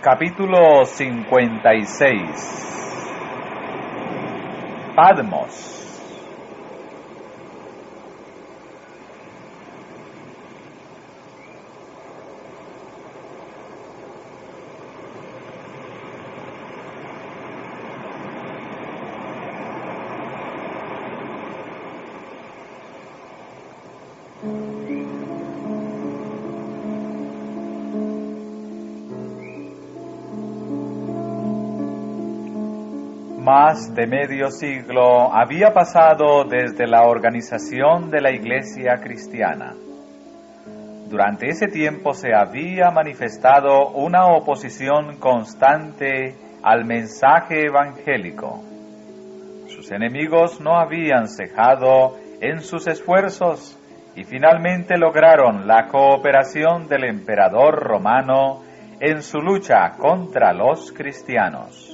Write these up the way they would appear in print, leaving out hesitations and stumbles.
Capítulo 56. Patmos. Más de medio siglo había pasado desde la organización de la Iglesia cristiana. Durante ese tiempo se había manifestado una oposición constante al mensaje evangélico. Sus enemigos no habían cejado en sus esfuerzos y finalmente lograron la cooperación del emperador romano en su lucha contra los cristianos.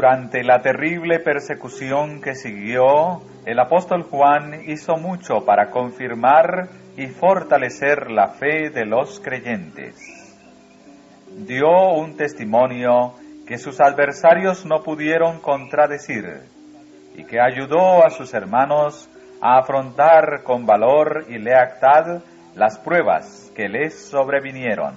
Durante la terrible persecución que siguió, el apóstol Juan hizo mucho para confirmar y fortalecer la fe de los creyentes. Dio un testimonio que sus adversarios no pudieron contradecir y que ayudó a sus hermanos a afrontar con valor y lealtad las pruebas que les sobrevinieron.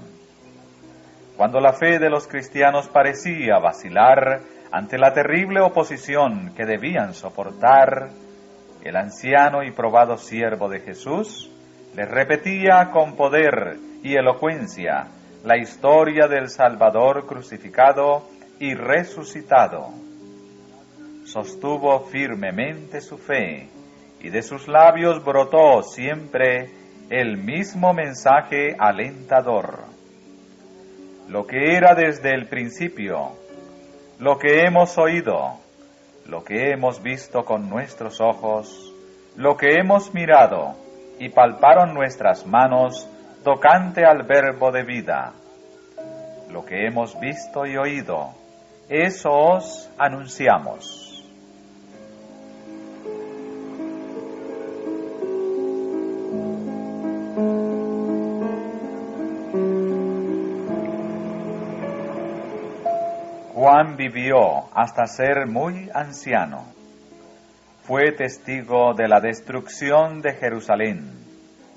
Cuando la fe de los cristianos parecía vacilar ante la terrible oposición que debían soportar, el anciano y probado siervo de Jesús les repetía con poder y elocuencia la historia del Salvador crucificado y resucitado. Sostuvo firmemente su fe y de sus labios brotó siempre el mismo mensaje alentador. Lo que era desde el principio, lo que hemos oído, lo que hemos visto con nuestros ojos, lo que hemos mirado y palparon nuestras manos tocante al verbo de vida. Lo que hemos visto y oído, eso os anunciamos. Juan vivió hasta ser muy anciano. Fue testigo de la destrucción de Jerusalén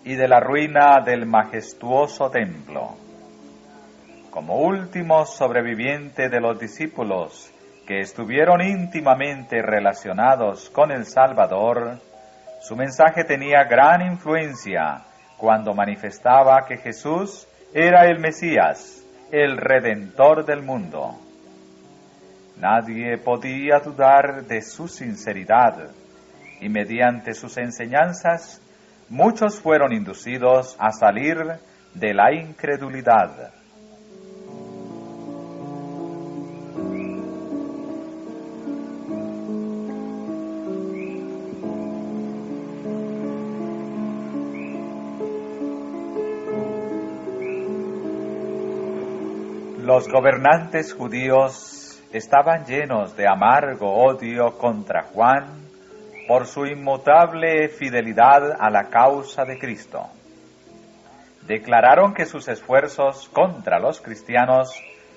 y de la ruina del majestuoso templo. Como último sobreviviente de los discípulos que estuvieron íntimamente relacionados con el Salvador, su mensaje tenía gran influencia cuando manifestaba que Jesús era el Mesías, el Redentor del mundo. Nadie podía dudar de su sinceridad, y mediante sus enseñanzas, muchos fueron inducidos a salir de la incredulidad. Los gobernantes judíos estaban llenos de amargo odio contra Juan por su inmutable fidelidad a la causa de Cristo. Declararon que sus esfuerzos contra los cristianos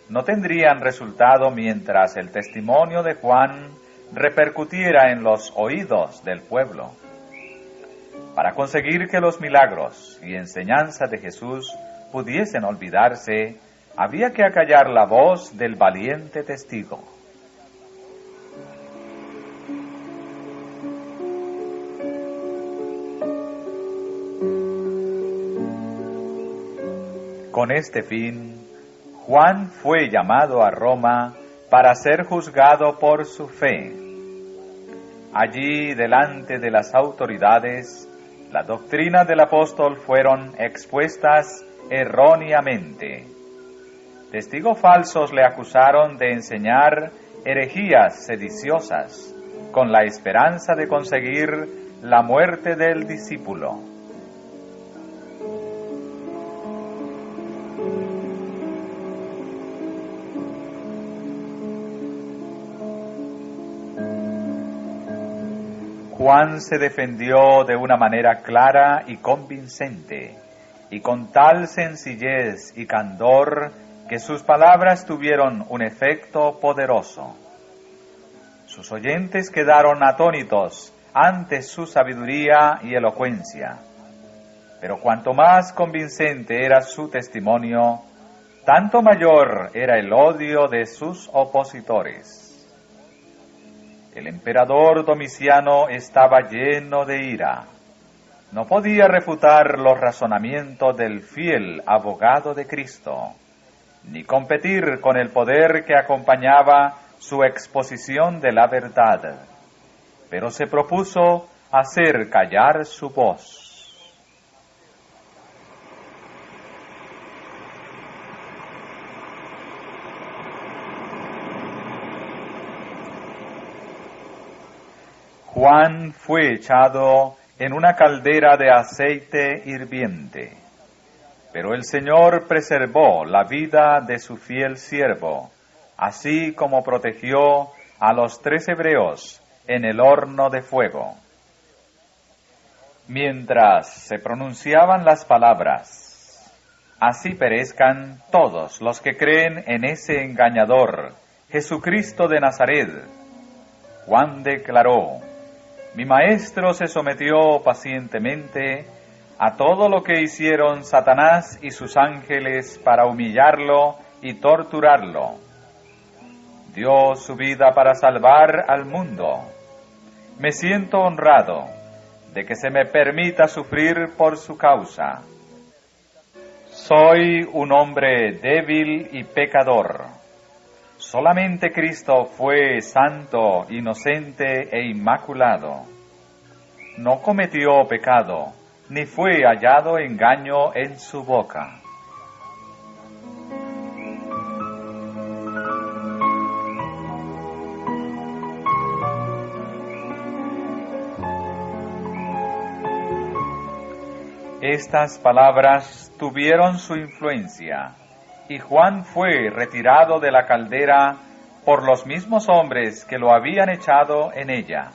no tendrían resultado mientras el testimonio de Juan repercutiera en los oídos del pueblo. Para conseguir que los milagros y enseñanzas de Jesús pudiesen olvidarse, había que acallar la voz del valiente testigo. Con este fin, Juan fue llamado a Roma para ser juzgado por su fe. Allí, delante de las autoridades, las doctrinas del apóstol fueron expuestas erróneamente. Testigos falsos le acusaron de enseñar herejías sediciosas, con la esperanza de conseguir la muerte del discípulo. Juan se defendió de una manera clara y convincente, y con tal sencillez y candor que sus palabras tuvieron un efecto poderoso. Sus oyentes quedaron atónitos ante su sabiduría y elocuencia. Pero cuanto más convincente era su testimonio, tanto mayor era el odio de sus opositores. El emperador Domiciano estaba lleno de ira. No podía refutar los razonamientos del fiel abogado de Cristo, ni competir con el poder que acompañaba su exposición de la verdad, pero se propuso hacer callar su voz. Juan fue echado en una caldera de aceite hirviente, pero el Señor preservó la vida de su fiel siervo, así como protegió a los 3 hebreos en el horno de fuego. Mientras se pronunciaban las palabras, así perezcan todos los que creen en ese engañador, Jesucristo de Nazaret, Juan declaró: mi maestro se sometió pacientemente a todo lo que hicieron Satanás y sus ángeles para humillarlo y torturarlo. Dio su vida para salvar al mundo. Me siento honrado de que se me permita sufrir por su causa. Soy un hombre débil y pecador. Solamente Cristo fue santo, inocente e inmaculado. No cometió pecado, ni fue hallado engaño en su boca. Estas palabras tuvieron su influencia, y Juan fue retirado de la caldera por los mismos hombres que lo habían echado en ella.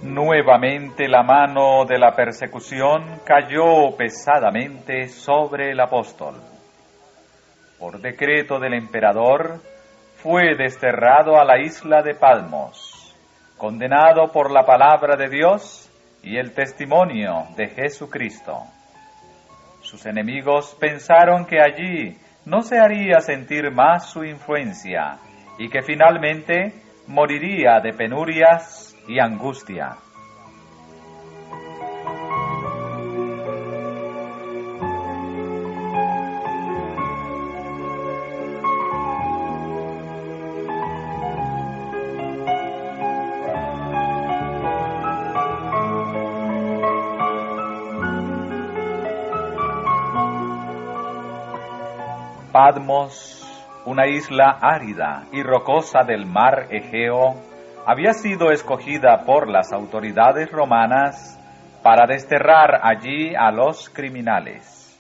Nuevamente la mano de la persecución cayó pesadamente sobre el apóstol. Por decreto del emperador, fue desterrado a la isla de Patmos, condenado por la palabra de Dios y el testimonio de Jesucristo. Sus enemigos pensaron que allí no se haría sentir más su influencia y que finalmente moriría de penurias y angustia. Patmos, una isla árida y rocosa del mar Egeo, había sido escogida por las autoridades romanas para desterrar allí a los criminales.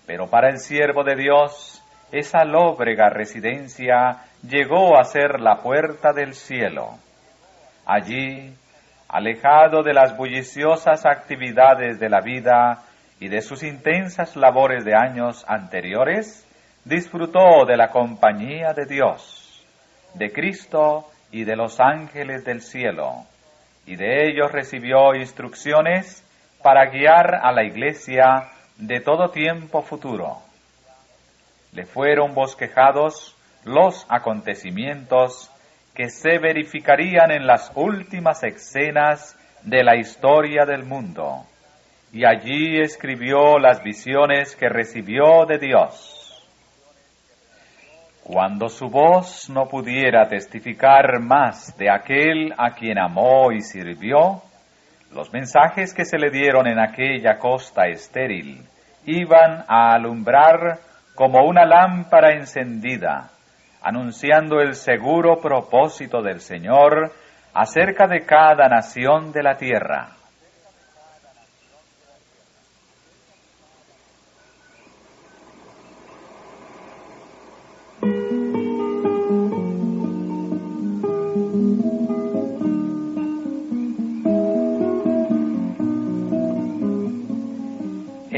Pero para el siervo de Dios, esa lóbrega residencia llegó a ser la puerta del cielo. Allí, alejado de las bulliciosas actividades de la vida y de sus intensas labores de años anteriores, disfrutó de la compañía de Dios, de Cristo y de los ángeles del cielo, y de ellos recibió instrucciones para guiar a la iglesia de todo tiempo futuro. Le fueron bosquejados los acontecimientos que se verificarían en las últimas escenas de la historia del mundo, y allí escribió las visiones que recibió de Dios. Cuando su voz no pudiera testificar más de aquel a quien amó y sirvió, los mensajes que se le dieron en aquella costa estéril iban a alumbrar como una lámpara encendida, anunciando el seguro propósito del Señor acerca de cada nación de la tierra.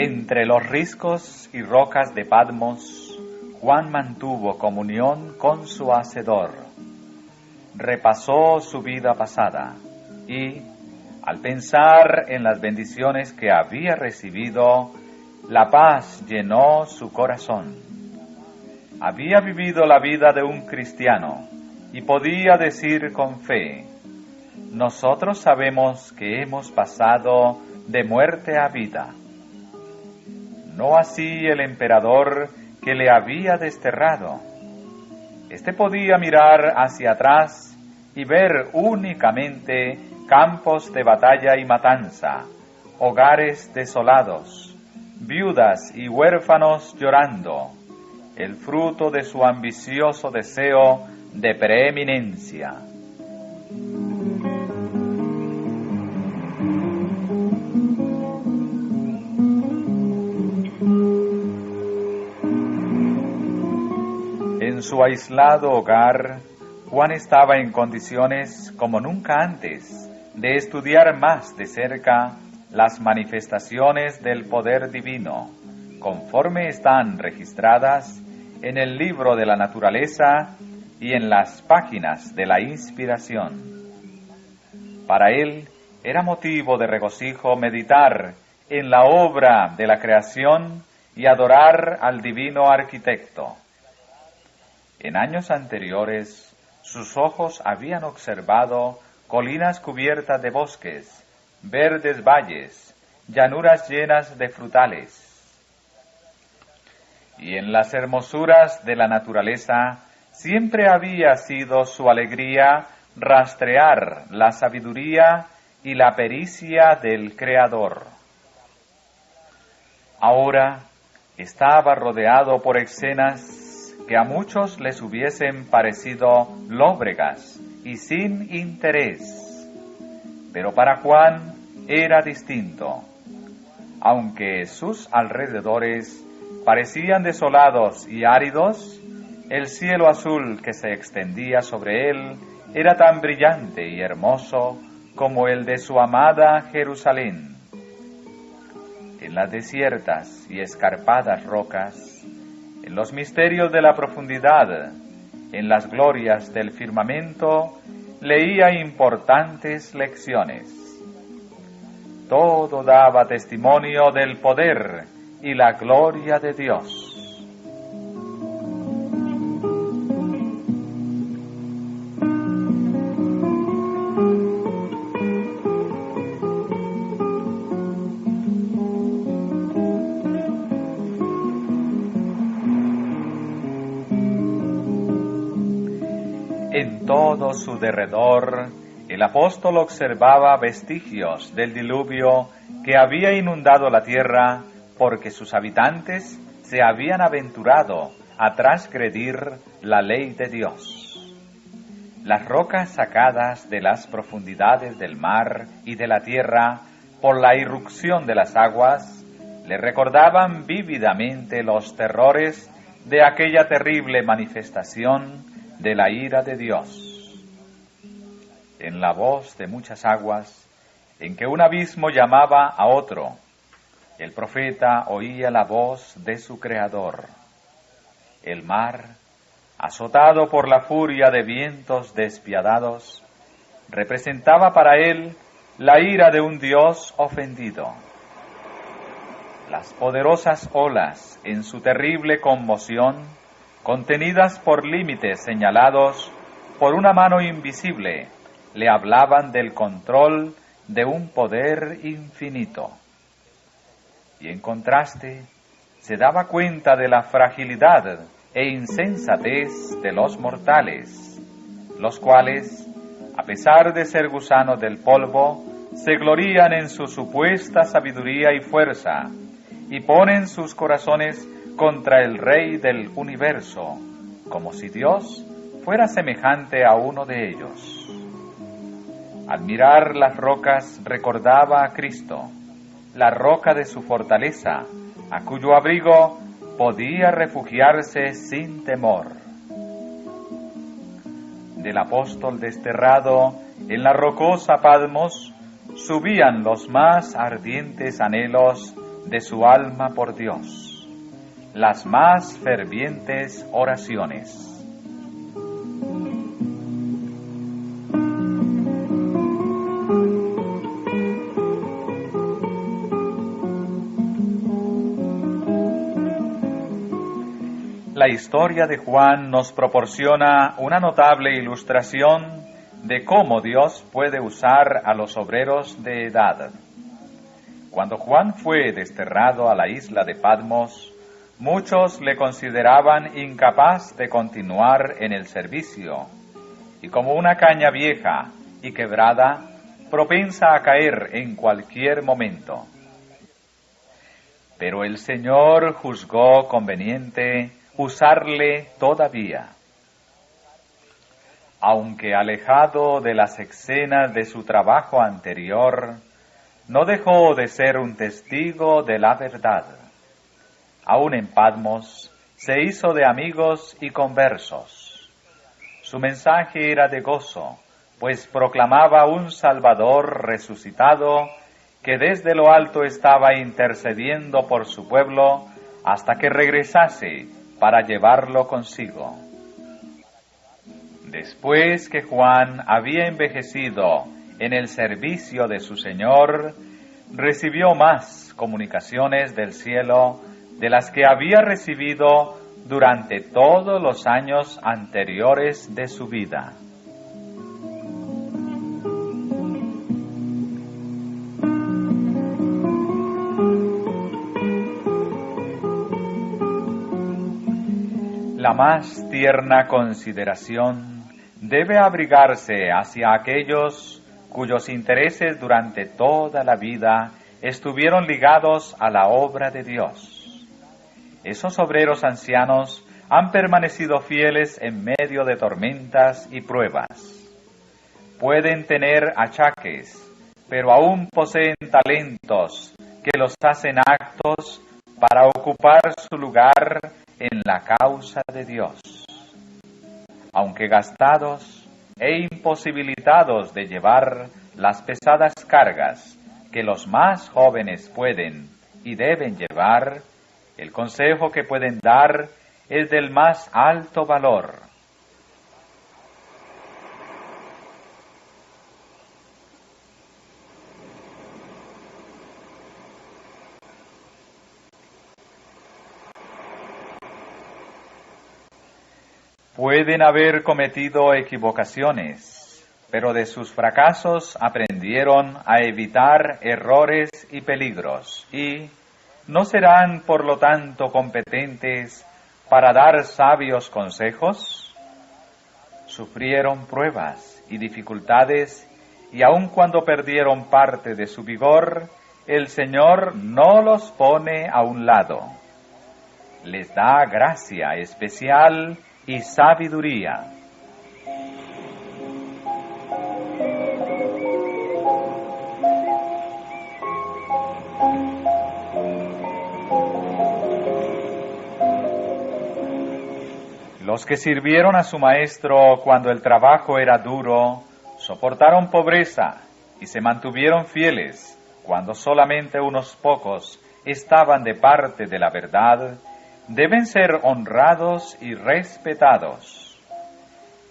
Entre los riscos y rocas de Patmos, Juan mantuvo comunión con su Hacedor. Repasó su vida pasada y, al pensar en las bendiciones que había recibido, la paz llenó su corazón. Había vivido la vida de un cristiano y podía decir con fe: nosotros sabemos que hemos pasado de muerte a vida. No así el emperador que le había desterrado. Este podía mirar hacia atrás y ver únicamente campos de batalla y matanza, hogares desolados, viudas y huérfanos llorando, el fruto de su ambicioso deseo de preeminencia. En su aislado hogar, Juan estaba en condiciones como nunca antes de estudiar más de cerca las manifestaciones del poder divino, conforme están registradas en el libro de la naturaleza y en las páginas de la inspiración. Para él era motivo de regocijo meditar en la obra de la creación y adorar al divino arquitecto. En años anteriores, sus ojos habían observado colinas cubiertas de bosques, verdes valles, llanuras llenas de frutales. Y en las hermosuras de la naturaleza siempre había sido su alegría rastrear la sabiduría y la pericia del Creador. Ahora estaba rodeado por escenas que a muchos les hubiesen parecido lóbregas y sin interés. Pero para Juan era distinto. Aunque sus alrededores parecían desolados y áridos, el cielo azul que se extendía sobre él era tan brillante y hermoso como el de su amada Jerusalén. En las desiertas y escarpadas rocas, en los misterios de la profundidad, en las glorias del firmamento, leía importantes lecciones. Todo daba testimonio del poder y la gloria de Dios. En todo su derredor, el apóstol observaba vestigios del diluvio que había inundado la tierra porque sus habitantes se habían aventurado a transgredir la ley de Dios. Las rocas sacadas de las profundidades del mar y de la tierra por la irrupción de las aguas le recordaban vívidamente los terrores de aquella terrible manifestación de la ira de Dios. En la voz de muchas aguas, en que un abismo llamaba a otro, el profeta oía la voz de su Creador. El mar, azotado por la furia de vientos despiadados, representaba para él la ira de un Dios ofendido. Las poderosas olas, en su terrible conmoción, contenidas por límites señalados por una mano invisible, le hablaban del control de un poder infinito. Y en contraste, se daba cuenta de la fragilidad e insensatez de los mortales, los cuales, a pesar de ser gusanos del polvo, se glorían en su supuesta sabiduría y fuerza, y ponen sus corazones contra el Rey del universo, como si Dios fuera semejante a uno de ellos. Al mirar las rocas recordaba a Cristo, la roca de su fortaleza, a cuyo abrigo podía refugiarse sin temor. Del apóstol desterrado en la rocosa Patmos subían los más ardientes anhelos de su alma por Dios, las más fervientes oraciones. La historia de Juan nos proporciona una notable ilustración de cómo Dios puede usar a los obreros de edad. Cuando Juan fue desterrado a la isla de Patmos, muchos le consideraban incapaz de continuar en el servicio, y como una caña vieja y quebrada, propensa a caer en cualquier momento. Pero el Señor juzgó conveniente usarle todavía. Aunque alejado de las escenas de su trabajo anterior, no dejó de ser un testigo de la verdad. Aún en Patmos se hizo de amigos y conversos. Su mensaje era de gozo, pues proclamaba un Salvador resucitado que desde lo alto estaba intercediendo por su pueblo hasta que regresase para llevarlo consigo. Después que Juan había envejecido en el servicio de su Señor, recibió más comunicaciones del cielo de las que había recibido durante todos los años anteriores de su vida. La más tierna consideración debe abrigarse hacia aquellos cuyos intereses durante toda la vida estuvieron ligados a la obra de Dios. Esos obreros ancianos han permanecido fieles en medio de tormentas y pruebas. Pueden tener achaques, pero aún poseen talentos que los hacen aptos para ocupar su lugar en la causa de Dios. Aunque gastados e imposibilitados de llevar las pesadas cargas que los más jóvenes pueden y deben llevar, el consejo que pueden dar es del más alto valor. Pueden haber cometido equivocaciones, pero de sus fracasos aprendieron a evitar errores y peligros, y ¿no serán por lo tanto competentes para dar sabios consejos? Sufrieron pruebas y dificultades, y aun cuando perdieron parte de su vigor, el Señor no los pone a un lado. Les da gracia especial y sabiduría. Los que sirvieron a su maestro cuando el trabajo era duro, soportaron pobreza y se mantuvieron fieles cuando solamente unos pocos estaban de parte de la verdad, deben ser honrados y respetados.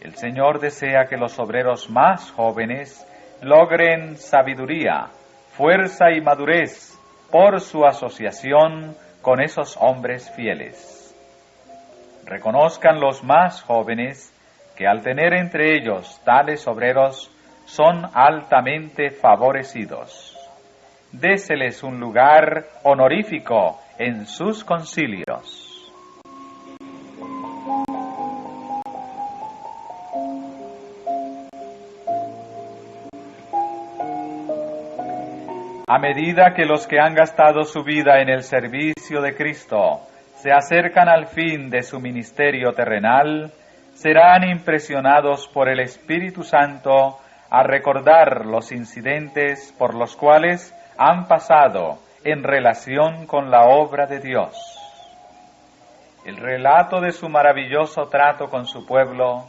El Señor desea que los obreros más jóvenes logren sabiduría, fuerza y madurez por su asociación con esos hombres fieles. Reconozcan los más jóvenes que al tener entre ellos tales obreros son altamente favorecidos. Déseles un lugar honorífico en sus concilios. A medida que los que han gastado su vida en el servicio de Cristo se acercan al fin de su ministerio terrenal, serán impresionados por el Espíritu Santo a recordar los incidentes por los cuales han pasado en relación con la obra de Dios. El relato de su maravilloso trato con su pueblo,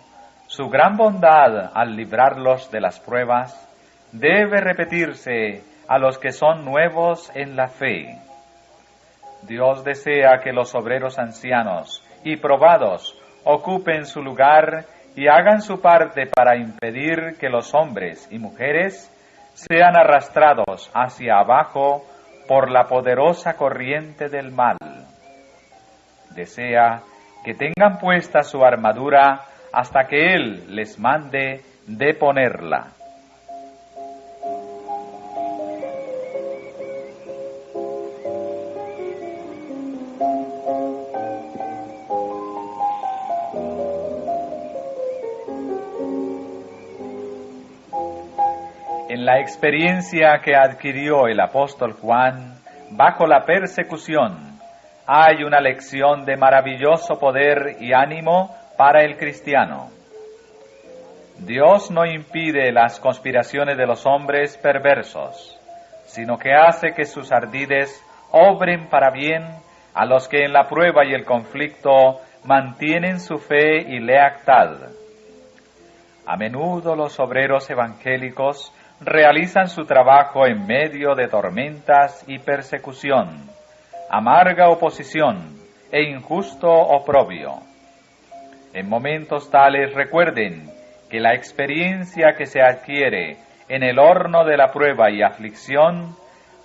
su gran bondad al librarlos de las pruebas, debe repetirse a los que son nuevos en la fe. Dios desea que los obreros ancianos y probados ocupen su lugar y hagan su parte para impedir que los hombres y mujeres sean arrastrados hacia abajo por la poderosa corriente del mal. Desea que tengan puesta su armadura hasta que Él les mande deponerla. En la experiencia que adquirió el apóstol Juan bajo la persecución, hay una lección de maravilloso poder y ánimo para el cristiano. Dios no impide las conspiraciones de los hombres perversos, sino que hace que sus ardides obren para bien a los que en la prueba y el conflicto mantienen su fe y lealtad. A menudo los obreros evangélicos realizan su trabajo en medio de tormentas y persecución, amarga oposición e injusto oprobio. En momentos tales recuerden que la experiencia que se adquiere en el horno de la prueba y aflicción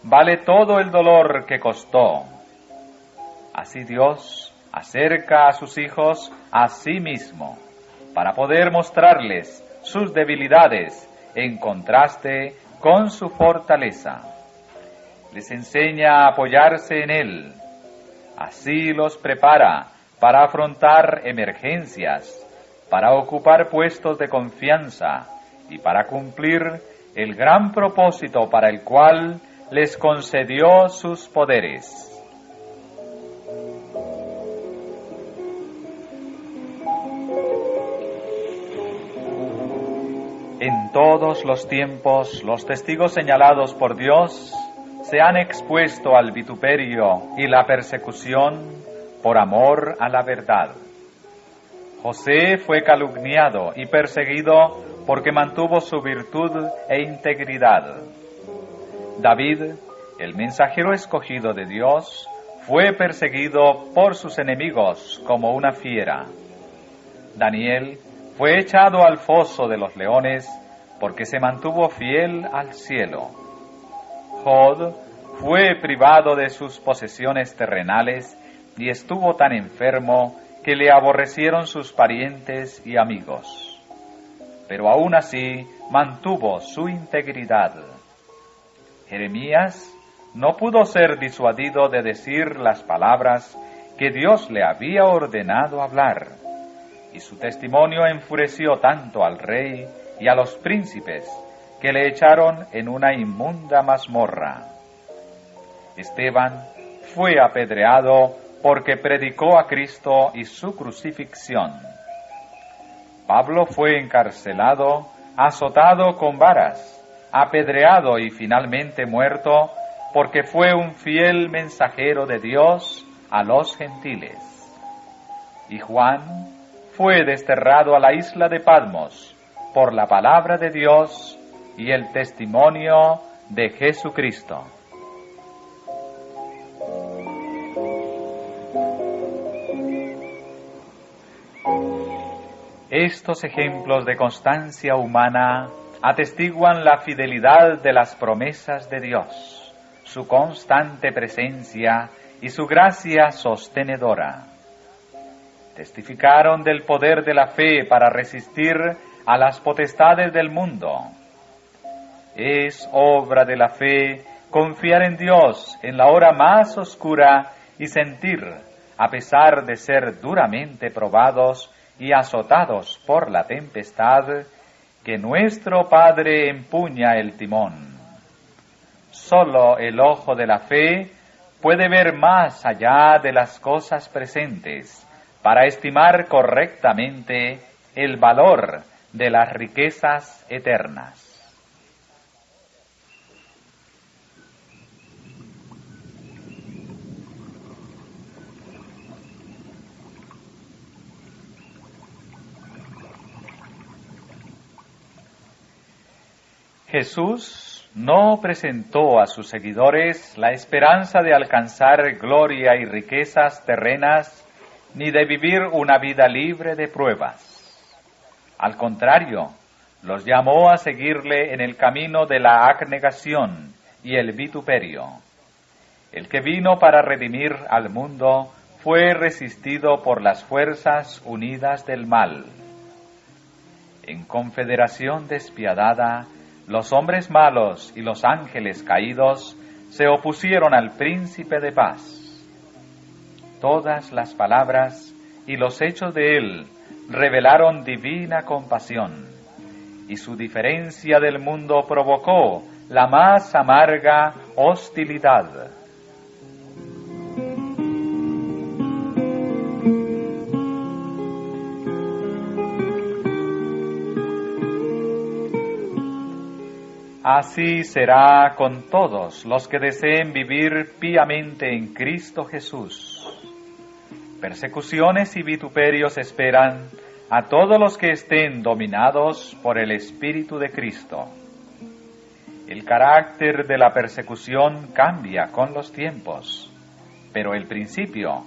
vale todo el dolor que costó. Así Dios acerca a sus hijos a sí mismo, para poder mostrarles sus debilidades en contraste con su fortaleza. Les enseña a apoyarse en Él. Así los prepara para afrontar emergencias, para ocupar puestos de confianza y para cumplir el gran propósito para el cual les concedió sus poderes. En todos los tiempos, los testigos señalados por Dios se han expuesto al vituperio y la persecución por amor a la verdad. José fue calumniado y perseguido porque mantuvo su virtud e integridad. David, el mensajero escogido de Dios, fue perseguido por sus enemigos como una fiera. Daniel fue echado al foso de los leones porque se mantuvo fiel al cielo. Jod fue privado de sus posesiones terrenales y estuvo tan enfermo que le aborrecieron sus parientes y amigos. Pero aún así mantuvo su integridad. Jeremías no pudo ser disuadido de decir las palabras que Dios le había ordenado hablar, y su testimonio enfureció tanto al rey y a los príncipes que le echaron en una inmunda mazmorra. Esteban fue apedreado porque predicó a Cristo y su crucifixión. Pablo fue encarcelado, azotado con varas, apedreado y finalmente muerto porque fue un fiel mensajero de Dios a los gentiles. Y Juan fue desterrado a la isla de Patmos por la palabra de Dios y el testimonio de Jesucristo. Estos ejemplos de constancia humana atestiguan la fidelidad de las promesas de Dios, su constante presencia y su gracia sostenedora. Testificaron del poder de la fe para resistir a las potestades del mundo. Es obra de la fe confiar en Dios en la hora más oscura y sentir, a pesar de ser duramente probados y azotados por la tempestad, que nuestro Padre empuña el timón. Solo el ojo de la fe puede ver más allá de las cosas presentes, para estimar correctamente el valor de las riquezas eternas. Jesús no presentó a sus seguidores la esperanza de alcanzar gloria y riquezas terrenas, ni de vivir una vida libre de pruebas. Al contrario, los llamó a seguirle en el camino de la abnegación y el vituperio. El que vino para redimir al mundo fue resistido por las fuerzas unidas del mal. En confederación despiadada, los hombres malos y los ángeles caídos se opusieron al príncipe de paz. Todas las palabras y los hechos de él revelaron divina compasión, y su diferencia del mundo provocó la más amarga hostilidad. Así será con todos los que deseen vivir piamente en Cristo Jesús. Persecuciones y vituperios esperan a todos los que estén dominados por el Espíritu de Cristo. El carácter de la persecución cambia con los tiempos, pero el principio,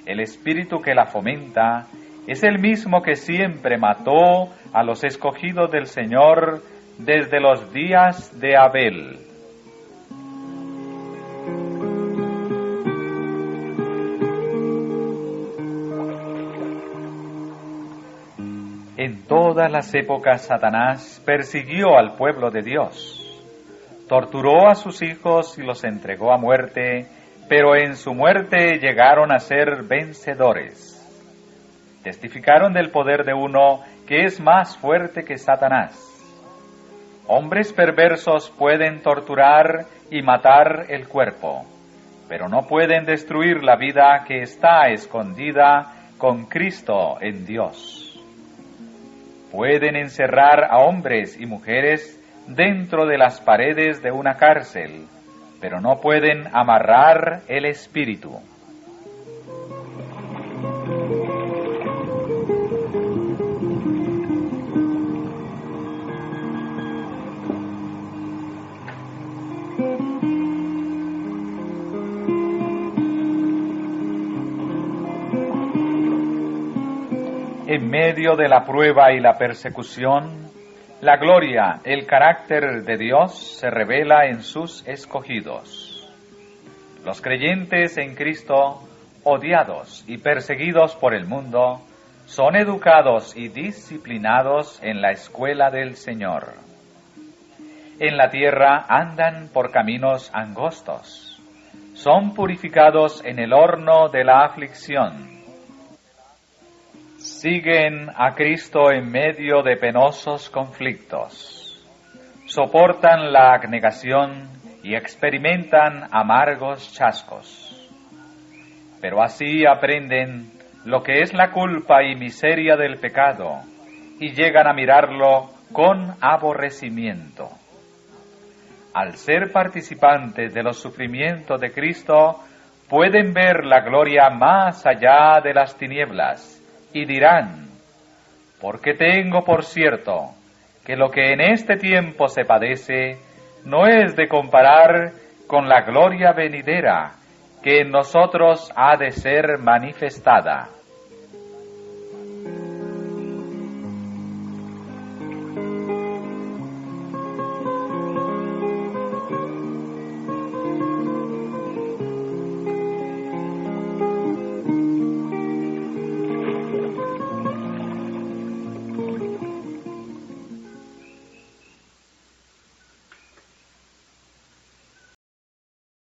el espíritu que la fomenta, es el mismo que siempre mató a los escogidos del Señor desde los días de Abel. En todas las épocas Satanás persiguió al pueblo de Dios. Torturó a sus hijos y los entregó a muerte, pero en su muerte llegaron a ser vencedores. Testificaron del poder de uno que es más fuerte que Satanás. Hombres perversos pueden torturar y matar el cuerpo, pero no pueden destruir la vida que está escondida con Cristo en Dios. Pueden encerrar a hombres y mujeres dentro de las paredes de una cárcel, pero no pueden amarrar el espíritu. En medio de la prueba y la persecución, la gloria, el carácter de Dios se revela en sus escogidos. Los creyentes en Cristo, odiados y perseguidos por el mundo, son educados y disciplinados en la escuela del Señor. En la tierra andan por caminos angostos. Son purificados en el horno de la aflicción. Siguen a Cristo en medio de penosos conflictos. Soportan la abnegación y experimentan amargos chascos. Pero así aprenden lo que es la culpa y miseria del pecado y llegan a mirarlo con aborrecimiento. Al ser participantes de los sufrimientos de Cristo, pueden ver la gloria más allá de las tinieblas y dirán: porque tengo por cierto que lo que en este tiempo se padece no es de comparar con la gloria venidera que en nosotros ha de ser manifestada.